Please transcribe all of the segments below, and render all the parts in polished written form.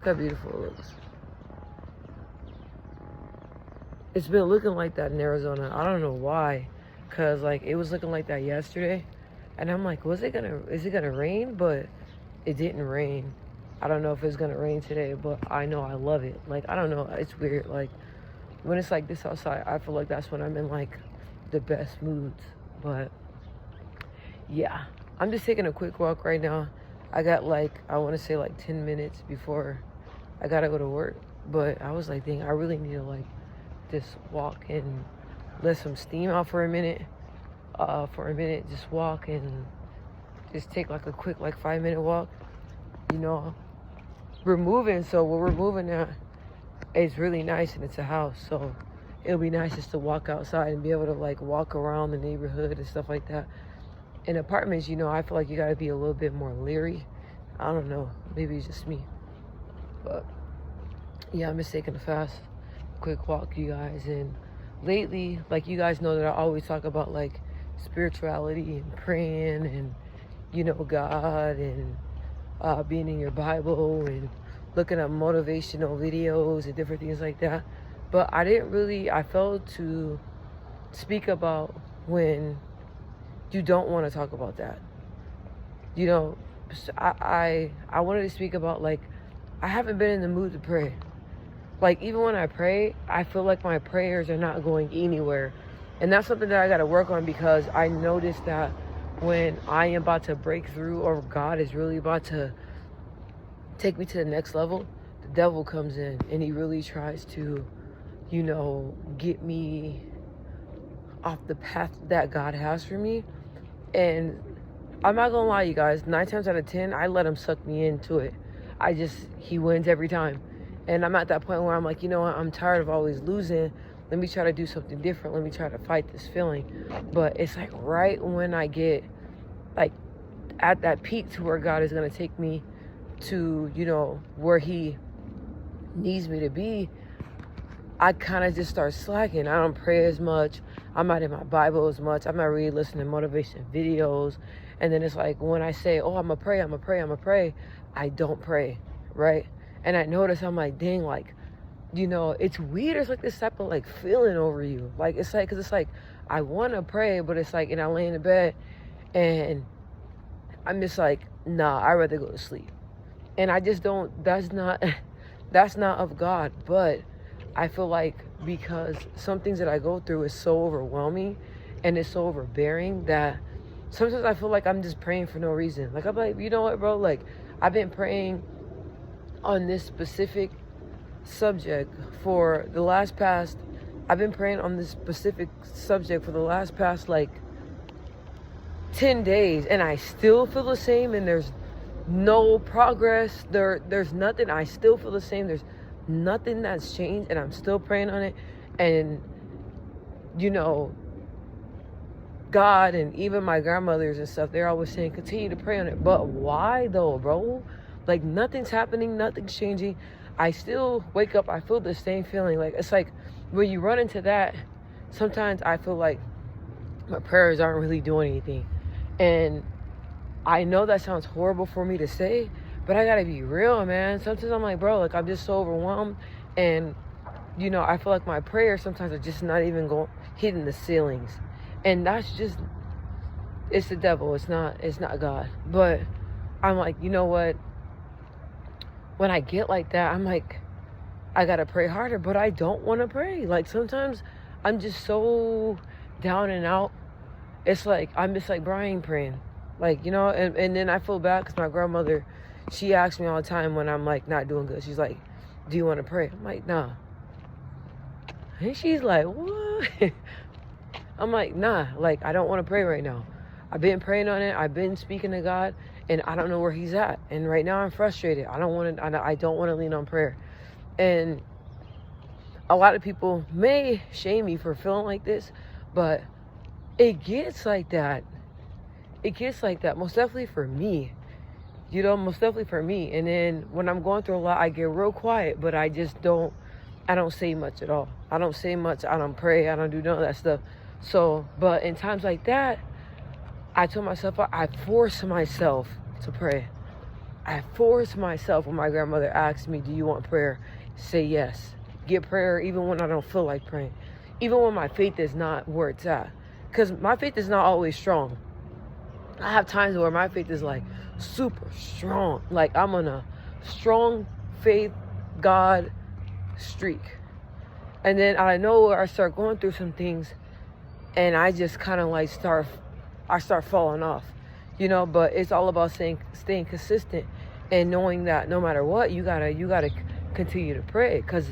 Look how beautiful it looks. It's been looking like that in Arizona. I don't know why. Cause like it was looking like that yesterday. And I'm like, is it gonna rain? But it didn't rain. I don't know if it's gonna rain today, but I know I love it. Like, I don't know, it's weird. Like, when it's like this outside, I feel like that's when I'm in like the best moods. But yeah, I'm just taking a quick walk right now. I got like, I want to say like 10 minutes before I gotta go to work. But I was like, dang, I really need to like just walk and let some steam out for a minute. Just walk and just take like a quick like 5-minute walk. You know, we're moving, so where we're moving at, it's really nice and it's a house. So it'll be nice just to walk outside and be able to like walk around the neighborhood and stuff like that. In apartments, you know, I feel like you gotta be a little bit more leery. I don't know, maybe it's just me. But yeah, I'm just taking a quick walk, you guys. And lately, like, you guys know that I always talk about like spirituality and praying and, you know, God and being in your Bible and looking at motivational videos and different things like that. But I failed to speak about when you don't want to talk about that. You know, I wanted to speak about like, I haven't been in the mood to pray. Like, even when I pray, I feel like my prayers are not going anywhere. And that's something that I got to work on, because I noticed that when I am about to break through or God is really about to take me to the next level, the devil comes in and he really tries to, you know, get me off the path that God has for me. And I'm not gonna lie, you guys, 9 times out of 10, I let him suck me into it. He wins every time. And I'm at that point where I'm like, you know what, I'm tired of always losing. Let me try to do something different. Let me try to fight this feeling. But it's like right when I get like at that peak to where God is gonna take me to, you know, where he needs me to be, I kind of just start slacking. I don't pray as much. I'm not in my Bible as much. I'm not really listening to motivation videos. And then it's like when I say, oh, I'm going to pray, I don't pray, right? And I notice, I'm like, dang, like, you know, it's weird. It's like this type of like feeling over you. Like, it's like, because it's like, I want to pray, but it's like, and I lay in the bed and I'm just like, nah, I'd rather go to sleep. And I just don't, that's not of God. But I feel like because some things that I go through is so overwhelming and it's so overbearing that sometimes I feel like I'm just praying for no reason. Like, I'm like, you know what, bro? Like, I've been praying on this specific subject for the last past, like 10 days, and I still feel the same, and there's no progress. There's nothing. I still feel the same. There's nothing that's changed, and I'm still praying on it. And, you know, God and even my grandmothers and stuff, they're always saying, continue to pray on it. But why though, bro? Like, nothing's happening, nothing's changing. I still wake up, I feel the same feeling. Like, it's like when you run into that, sometimes I feel like my prayers aren't really doing anything. And I know that sounds horrible for me to say, but I gotta be real, man. Sometimes I'm like, bro, like, I'm just so overwhelmed. And, you know, I feel like my prayers sometimes are just not even hitting the ceilings. And that's just, it's the devil. It's not God. But I'm like, you know what? When I get like that, I'm like, I gotta pray harder, but I don't want to pray. Like, sometimes I'm just so down and out. It's like, I'm just like, bro, I ain't praying. Like, you know, and then I feel bad because my grandmother, she asks me all the time when I'm like not doing good. She's like, do you want to pray? I'm like, nah. And she's like, what? I'm like, nah, like, I don't want to pray right now. I've been praying on it. I've been speaking to God, and I don't know where he's at. And right now I'm frustrated. I don't want to lean on prayer. And a lot of people may shame me for feeling like this, but it gets like that. It gets like that, most definitely for me. You know, most definitely for me. And then when I'm going through a lot, I get real quiet, but I don't say much at all. I don't say much. I don't pray. I don't do none of that stuff. So, but in times like that, I told myself, I force myself to pray. I force myself when my grandmother asks me, do you want prayer? Say yes. Get prayer even when I don't feel like praying. Even when my faith is not where it's at. Because my faith is not always strong. I have times where my faith is like super strong. Like I'm on a strong faith God streak. And then out of nowhere I start going through some things and I just kind of like start falling off. But it's all about staying consistent and knowing that no matter what, you gotta continue to pray. Because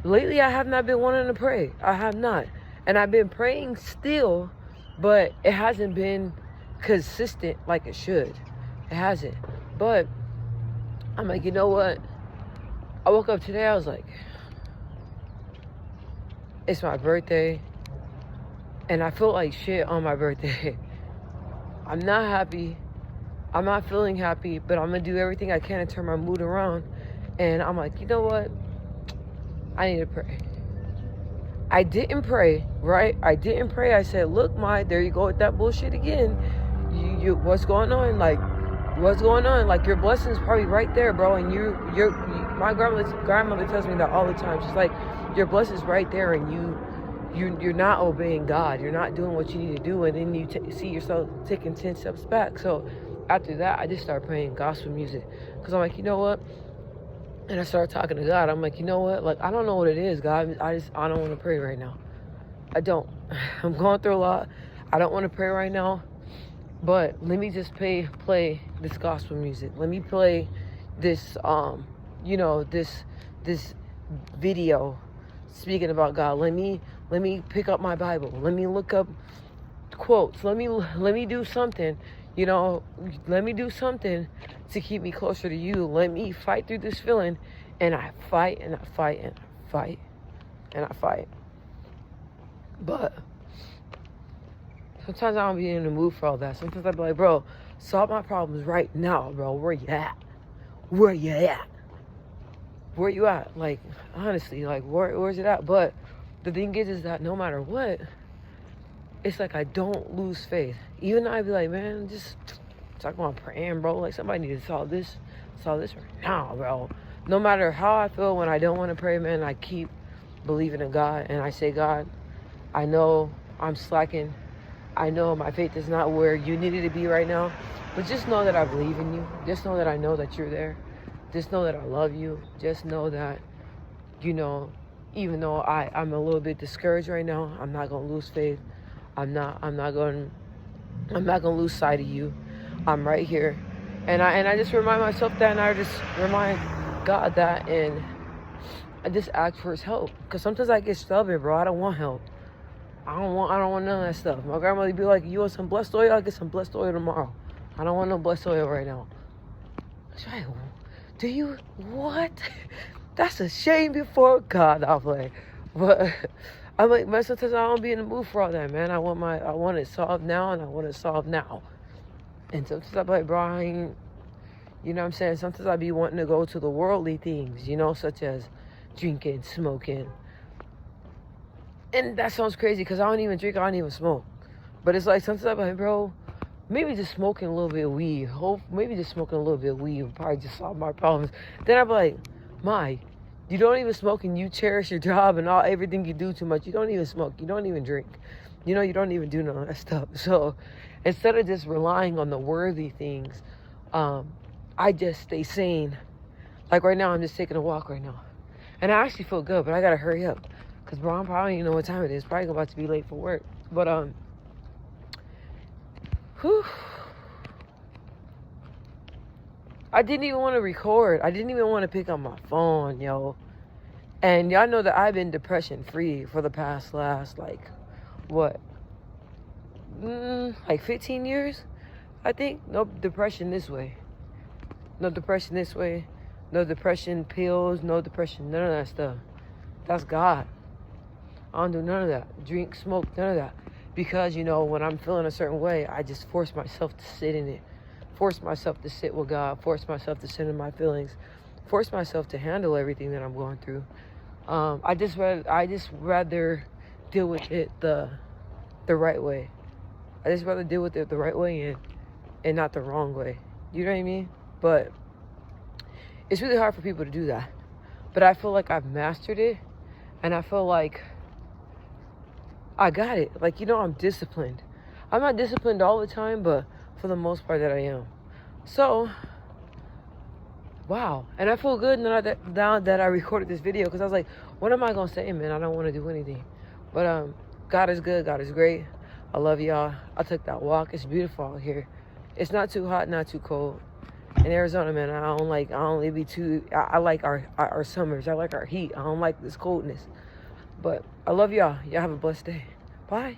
lately I have not been wanting to pray. I have not. And I've been praying still, but it hasn't been consistent like it should. It hasn't. But I'm like, you know what? I woke up today, I was like, it's my birthday, and I feel like shit on my birthday. I'm not happy. I'm not feeling happy, but I'm going to do everything I can to turn my mood around. And I'm like, you know what? I need to pray. I didn't pray, right? I didn't pray. I said, look, there you go with that bullshit again. You what's going on? Like, what's going on? Like, your blessing's probably right there, bro. And my grandmother tells me that all the time. She's like, your blessing's right there, and you're not obeying God. You're not doing what you need to do, and then you see yourself taking 10 steps back. So after that, I just started playing gospel music, because I'm like, you know what? And I started talking to God. I'm like, you know what? Like, I don't know what it is, God. I don't want to pray right now. I don't. I'm going through a lot. I don't want to pray right now. But let me just play this gospel music. Let me play this, this video speaking about God. Let me pick up my Bible. Let me look up quotes. Let me do something. Let me do something to keep me closer to you. Let me fight through this feeling. And I fight and I fight and I fight and I fight. But sometimes I don't be in the mood for all that. Sometimes I be like, bro, solve my problems right now, bro. Where you at? Where you at? Where you at? Like, honestly, like, where's it at? But the thing is that no matter what, it's like I don't lose faith. Even though I be like, man, just talking about praying, bro. Like, somebody needs to solve this right now, bro. No matter how I feel when I don't want to pray, man, I keep believing in God. And I say, God, I know I'm slacking. I know my faith is not where you need it to be right now. But just know that I believe in you. Just know that I know that you're there. Just know that I love you. Just know that, even though I'm a little bit discouraged right now, I'm not going to lose faith. I'm not going to lose sight of you. I'm right here. And I just remind myself that, and I just remind God that, and I just ask for his help. Because sometimes I get stubborn, bro. I don't want help. I don't want none of that stuff. My grandmother be like, you want some blessed oil? I'll get some blessed oil tomorrow. I don't want no blessed oil right now. That's right. Do you? What? That's a shame before God. I'll play. But I'm like, man, sometimes I don't be in the mood for all that, man. I want it solved now, and I want it solved now. And sometimes I'm like, bro, I ain't, you know what I'm saying? Sometimes I be wanting to go to the worldly things, such as drinking, smoking. And that sounds crazy because I don't even drink, I don't even smoke. But it's like, sometimes I'm like, bro, maybe just smoking a little bit of weed. Maybe just smoking a little bit of weed would probably just solve my problems. Then I'm like, you don't even smoke, and you cherish your job and everything you do too much. You don't even smoke. You don't even drink. You don't even do none of that stuff. So instead of just relying on the worthy things, I just stay sane. Like right now, I'm just taking a walk right now. And I actually feel good, but I got to hurry up. Because, bro, I'm probably don't even know what time it is. Probably about to be late for work. But, I didn't even want to record. I didn't even want to pick up my phone, yo. And y'all know that I've been depression-free for the past like 15 years, I think. No depression this way. No depression this way. No depression pills. No depression, none of that stuff. That's God. I don't do none of that. Drink, smoke, none of that. Because, when I'm feeling a certain way, I just force myself to sit in it. Force myself to sit with God. Force myself to sit in my feelings. Force myself to handle everything that I'm going through. I just rather deal with it the right way. I just rather deal with it the right way and not the wrong way. You know what I mean? But It's really hard for people to do that. But I feel like I've mastered it, and I feel like I got it. Like, I'm disciplined. I'm not disciplined all the time, but for the most part that I am. So, wow. And I feel good now that I recorded this video, because I was like, what am I going to say, man? I don't want to do anything. But God is good. God is great. I love y'all. I took that walk. It's beautiful out here. It's not too hot, not too cold. In Arizona, man, I don't like our summers. I like our heat. I don't like this coldness. But I love y'all. Y'all have a blessed day. Bye.